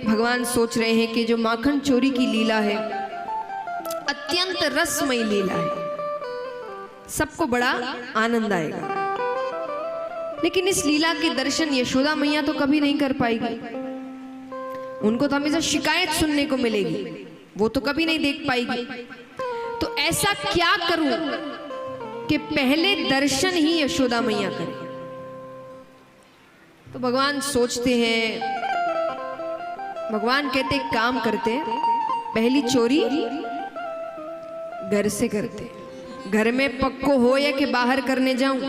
भगवान सोच रहे हैं कि जो माखन चोरी की लीला है अत्यंत रसमयी लीला है, सबको बड़ा आनंद आएगा। लेकिन इस लीला के दर्शन यशोदा मैया तो कभी नहीं कर पाएगी, उनको तो हमेशा शिकायत सुनने को मिलेगी, वो तो कभी नहीं देख पाएगी। तो ऐसा क्या करूं कि पहले दर्शन ही यशोदा मैया करें। तो भगवान सोचते हैं, भगवान कहते काम करते हैं, पहली चोरी घर से करते हैं। घर में पक्को हो या कि बाहर करने जाऊं।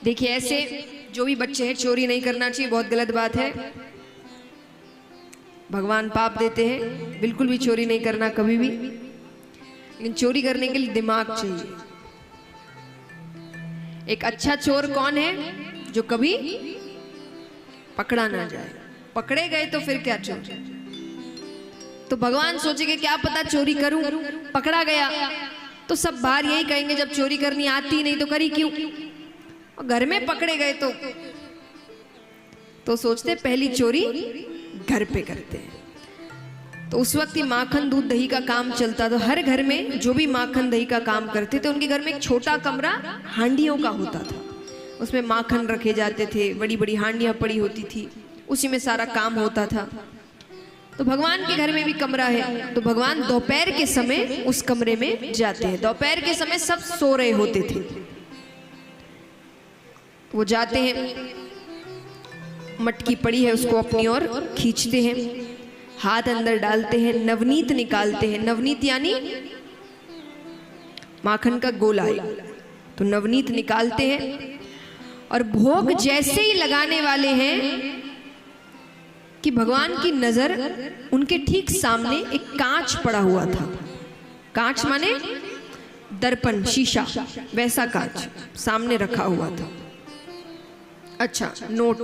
देखिए ऐसे जो भी बच्चे हैं चोरी नहीं करना चाहिए, बहुत गलत बात है, भगवान पाप देते हैं। बिल्कुल भी चोरी नहीं करना कभी भी, लेकिन चोरी करने के लिए दिमाग चाहिए। एक अच्छा चोर कौन है? जो कभी पकड़ा ना जाए, पकड़े गए तो फिर क्या चोर। तो भगवान सोचेंगे क्या पता चोरी करूं, पकड़ा गया तो सब बाहर यही कहेंगे जब चोरी करनी आती नहीं तो करी क्यों, और घर में पकड़े गए तो सोचते पहली चोरी घर पे करते हैं। तो उस वक्त ही माखन दूध दही का काम चलता, तो हर घर में जो भी माखन दही का काम करते थे उनके घर में एक छोटा कमरा हांडियों का होता था, उसमें माखन रखे जाते थे, बड़ी बड़ी हांडियां पड़ी होती थी, उसी में सारा काम होता था। तो भगवान के घर में भी कमरा है, तो भगवान दोपहर के समय उस कमरे में जाते हैं। दोपहर के समय सब सो रहे होते थे, वो जाते हैं, मटकी पड़ी है उसको अपनी ओर खींचते हैं, हाथ अंदर डालते हैं, नवनीत निकालते हैं। नवनीत यानी माखन का गोला, तो नवनीत निकालते हैं और भोग जैसे ही लगाने वाले हैं कि भगवान की नजर उनके ठीक सामने एक कांच पड़ा हुआ था। कांच माने दर्पण, शीशा, वैसा कांच सामने रखा हुआ था। अच्छा नोट,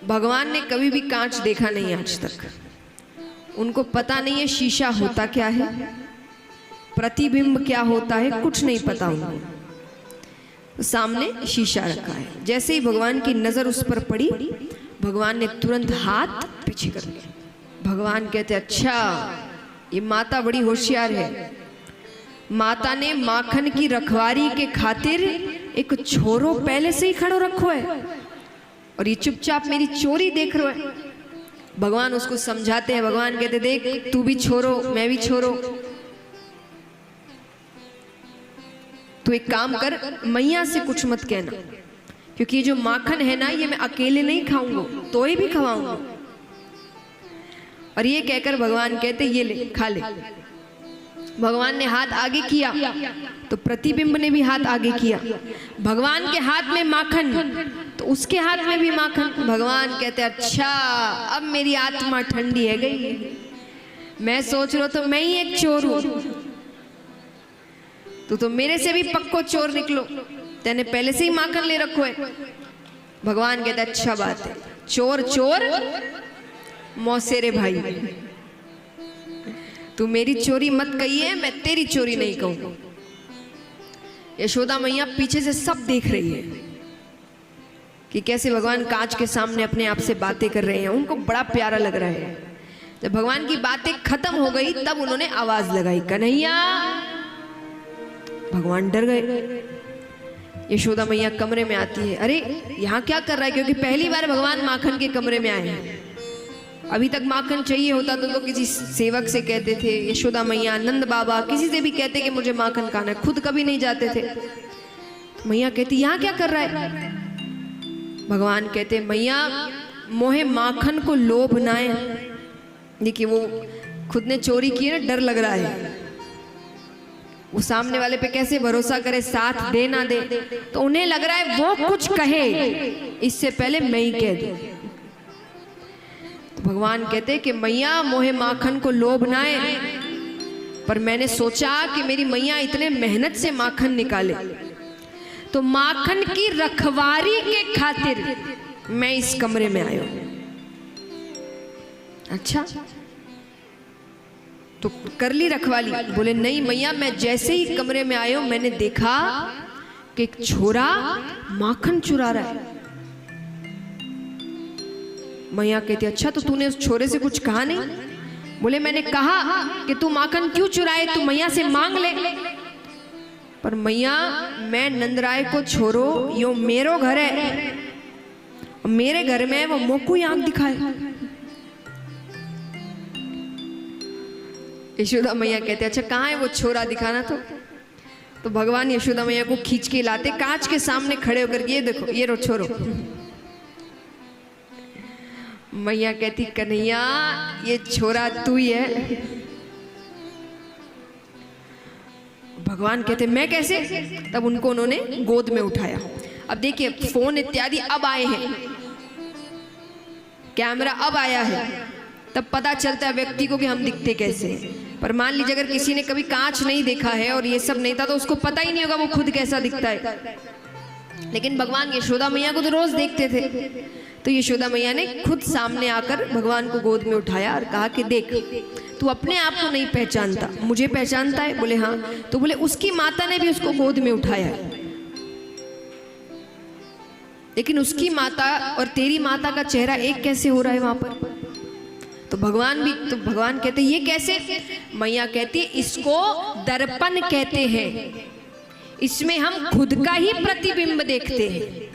भगवान ने कभी भी कांच देखा नहीं आज तक, उनको पता नहीं है शीशा होता क्या है, प्रतिबिंब क्या होता है, कुछ नहीं पता उनको। सामने शीशा रखा है, जैसे ही भगवान की नजर उस पर पड़ी भगवान ने तुरंत हाथ पीछे कर लिया। भगवान कहते अच्छा ये माता बड़ी होशियार है, माता ने माखन की रखवारी के खातिर एक छोरो पहले से ही खड़ो रखो है और ये चुपचाप मेरी चोरी देख रहा है। भगवान उसको समझाते हैं, भगवान कहते देख तू भी छोरो मैं भी छोरो, तू एक काम कर, मैया से कुछ मत कहना, क्योंकि ये जो माखन है ना ये मैं अकेले नहीं खाऊंगा, तो ही भी खवाऊंगा। और ये कहकर भगवान कहते ये ले खा ले। भगवान ने हाथ आगे किया तो प्रतिबिंब ने भी हाथ आगे किया, भगवान के हाथ में माखन तो उसके हाथ में भी माखन। भगवान कहते अच्छा अब मेरी आत्मा ठंडी है गई, मैं सोच रहा तो मैं ही एक चोर हूं, तो मेरे से भी पक्को चोर निकलो, तेने पहले से ही माखन ले रखो है। भगवान कहते अच्छा बात है, चोर चोर मौसेरे भाई, तू मेरी चोरी मत कहिए, मैं तेरी चोरी नहीं कहूंगा। यशोदा मैया पीछे से सब देख रही है कि कैसे भगवान कांच के सामने अपने आप से बातें कर रहे हैं, उनको बड़ा प्यारा लग रहा है। जब भगवान की बातें खत्म हो गई तब उन्होंने आवाज लगाई कन्हैया। भगवान डर गए। यशोदा मैया कमरे में आती है, अरे यहाँ क्या कर रहा है, क्योंकि पहली बार भगवान माखन के कमरे में आए हैं। अभी तक माखन चाहिए होता तो किसी सेवक से कहते थे, यशोदा मैया, नंद बाबा, किसी से भी कहते कि मुझे माखन खाना है, खुद कभी नहीं जाते थे। तो मैया कहती यहाँ क्या कर रहा है। भगवान कहते मैया मोहे माखन को लोभ ना है। देखिए वो खुद ने चोरी की है ना, डर लग रहा है, वो सामने वाले पे कैसे भरोसा करे, साथ दे ना दे, तो उन्हें लग रहा है वो कुछ कहे इससे पहले मैं ही कह दूं। तो भगवान कहते कि मैया मोहे माखन को लोभ ना है, पर मैंने सोचा कि मेरी मैया इतने मेहनत से माखन निकाले तो माखन की रखवारी के खातिर मैं इस कमरे में आया हूं। अच्छा तो कर ली रखवाली। बोले नहीं मैया, मैं जैसे ही कमरे में आया हूं मैंने देखा कि एक छोरा माखन चुरा रहा है। मैया कहती अच्छा तो तूने उस छोरे से कुछ कहा नहीं? बोले मैंने कहा कि तू माखन क्यों चुराए, तू मैया से मांग ले। पर मैया मैं नंदराय को छोड़ो, यो मेरो घर है, मेरे घर में वो मोकू आंख दिखाए। यशोदा मैया कहते अच्छा कहाँ है वो छोरा, दिखाना। तो भगवान यशोदा मैया को खींच के लाते, कांच के सामने खड़े होकर, ये देखो ये रो छोरो। मैया कहती कन्हैया ये छोरा तू ही है। भगवान कहते मैं कैसे? तब उनको उन्होंने गोद में उठाया। अब देखिए फोन इत्यादि अब आए हैं, कैमरा अब आया है, तब पता चलता है व्यक्ति को कि हम दिखते कैसे हैं। पर मान लीजिए अगर किसी ने कभी कांच नहीं देखा है और ये सब नहीं था तो उसको पता ही नहीं होगा वो खुद कैसा दिखता है। लेकिन भगवान यशोदा मैया को तो रोज देखते थे, तो यशोदा मैया ने खुद सामने आकर भगवान को गोद में उठाया और कहा कि देख तू अपने आप को नहीं पहचानता, मुझे पहचानता है? बोले हाँ। तो बोले उसकी माता ने भी उसको गोद में उठाया, लेकिन उसकी माता और तेरी माता का चेहरा एक कैसे हो रहा है वहां पर? तो भगवान कहते ये कैसे? मैया कहती इसको दर्पण कहते हैं, इसमें हम खुद का ही प्रतिबिंब देखते हैं।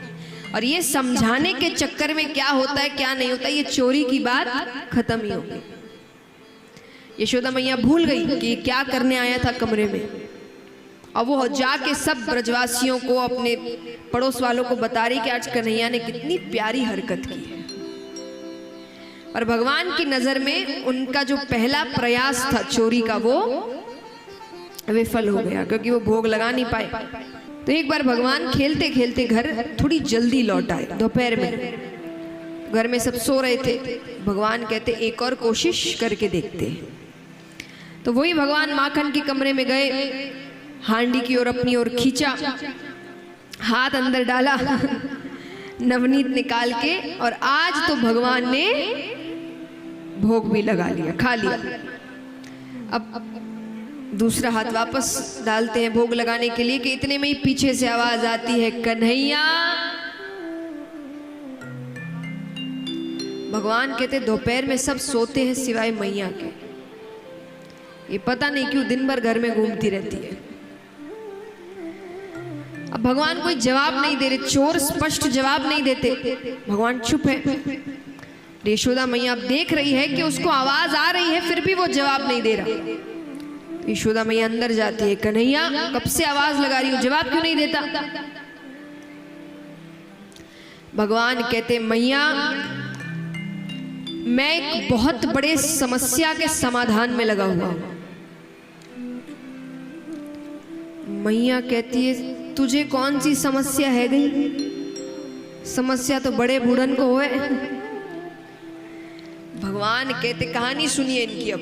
और ये समझाने के चक्कर में क्या होता है क्या नहीं होता, ये चोरी की बात खत्म ही होगी। यशोदा मैया भूल गई कि क्या करने आया था कमरे में, और वो जाके सब ब्रजवासियों को, अपने पड़ोस वालों को बता रही कि आज कन्हैया ने कितनी प्यारी हरकत की है। और भगवान की नजर में उनका जो पहला प्रयास था चोरी का वो विफल हो गया, क्योंकि वो भोग लगा नहीं पाए। तो एक बार भगवान खेलते खेलते घर थोड़ी जल्दी लौट आए, दोपहर में। घर में सब सो रहे थे। भगवान कहते एक और कोशिश करके देखते हैं। तो वही भगवान माखन के कमरे में गए, हांडी की ओर अपनी ओर खींचा, हाथ अंदर डाला, नवनीत निकाल के, और आज तो भगवान ने भोग भी लगा लिया, खा लिया। अब दूसरा हाथ वापस डालते हैं भोग लगाने के लिए कि इतने में ही पीछे से आवाज आती है कन्हैया। भगवान कहते दोपहर में सब सोते हैं सिवाय मैया के, ये पता नहीं क्यों दिन भर घर में घूमती रहती है। अब भगवान कोई जवाब नहीं दे रहे, चोर स्पष्ट जवाब नहीं देते, भगवान चुप है। यशोदा मैया अब देख रही है कि उसको आवाज आ रही है फिर भी वो जवाब नहीं दे रहा। यशोदा मैया अंदर जाती है, कन्हैया कब से आवाज लगा रही हूं, जवाब क्यों नहीं देता? भगवान कहते मैया मैं एक बहुत बड़े समस्या के समाधान में लगा हुआ हूं। मैया कहती है तुझे कौन सी समस्या है गई? समस्या तो बड़े बूढ़न को होए। भगवान कहते कहानी सुनिए इनकी। अब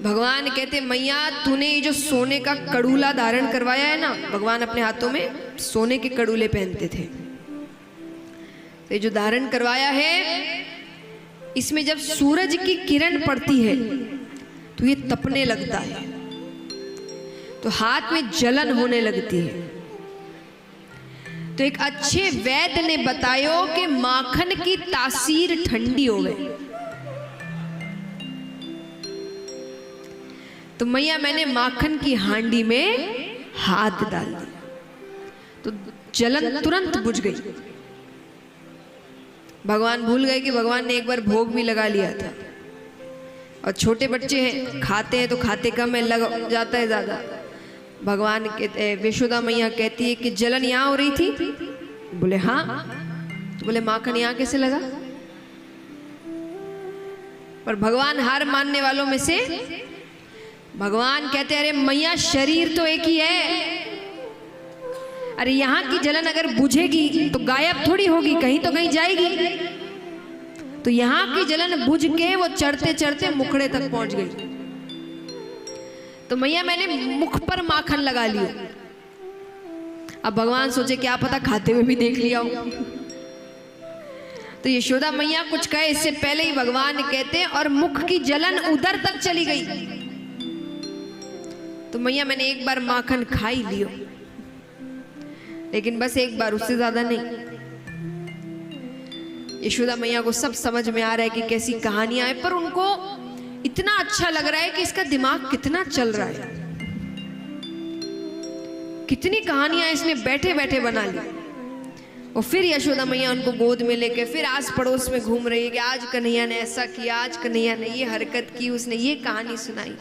भगवान कहते मैया तूने ये जो सोने का कड़ूला धारण करवाया है ना, भगवान अपने हाथों में सोने के कड़ूले पहनते थे, तो ये जो धारण करवाया है इसमें जब सूरज की किरण पड़ती है तो ये तपने लगता है, तो हाथ में जलन होने लगती है। तो एक अच्छे वैद्य ने बतायो कि माखन की तासीर ठंडी हो गई। तो मैया मैंने माखन की हांडी में हाथ डाल दिया तो जलन तुरंत बुझ गई। भगवान भूल गए कि भगवान ने एक बार भोग भी लगा लिया था, और छोटे बच्चे हैं खाते हैं तो खाते कम है, लग जाता है ज्यादा। भगवान कहते, यशोदा मैया कहती है कि जलन यहाँ हो रही थी? बोले हाँ। तो बोले माखन यहाँ कैसे लगा? पर भगवान हार मानने वालों में से भगवान कहते अरे मैया शरीर तो एक ही है, अरे यहाँ की जलन अगर बुझेगी तो गायब थोड़ी होगी, कहीं तो कहीं जाएगी। तो यहाँ की जलन बुझ के वो चढ़ते चढ़ते मुखड़े तक पहुंच गई। तो मैया मैंने मुख पर माखन लगा लिया। अब भगवान सोचे क्या पता खाते हुए भी देख लिया हो। तो यशोदा मैया कुछ कहे इससे पहले ही भगवान कहते और मुख की जलन उधर तक चली गई। तो मैया मैंने एक बार माखन खा ही लियो, लेकिन बस एक बार, उससे ज्यादा नहीं। यशोदा मैया को सब समझ में आ रहा है कि कैसी कहानियां हैं, पर उनको इतना अच्छा लग रहा है कि इसका दिमाग कितना चल रहा है, कितनी कहानियां इसने बैठे बैठे बना ली। और फिर यशोदा मैया उनको गोद में लेके फिर आस पड़ोस में घूम रही है कि आज कन्हैया ने ऐसा किया, आज कन्हैया ने ये हरकत की, उसने ये कहानी सुनाई।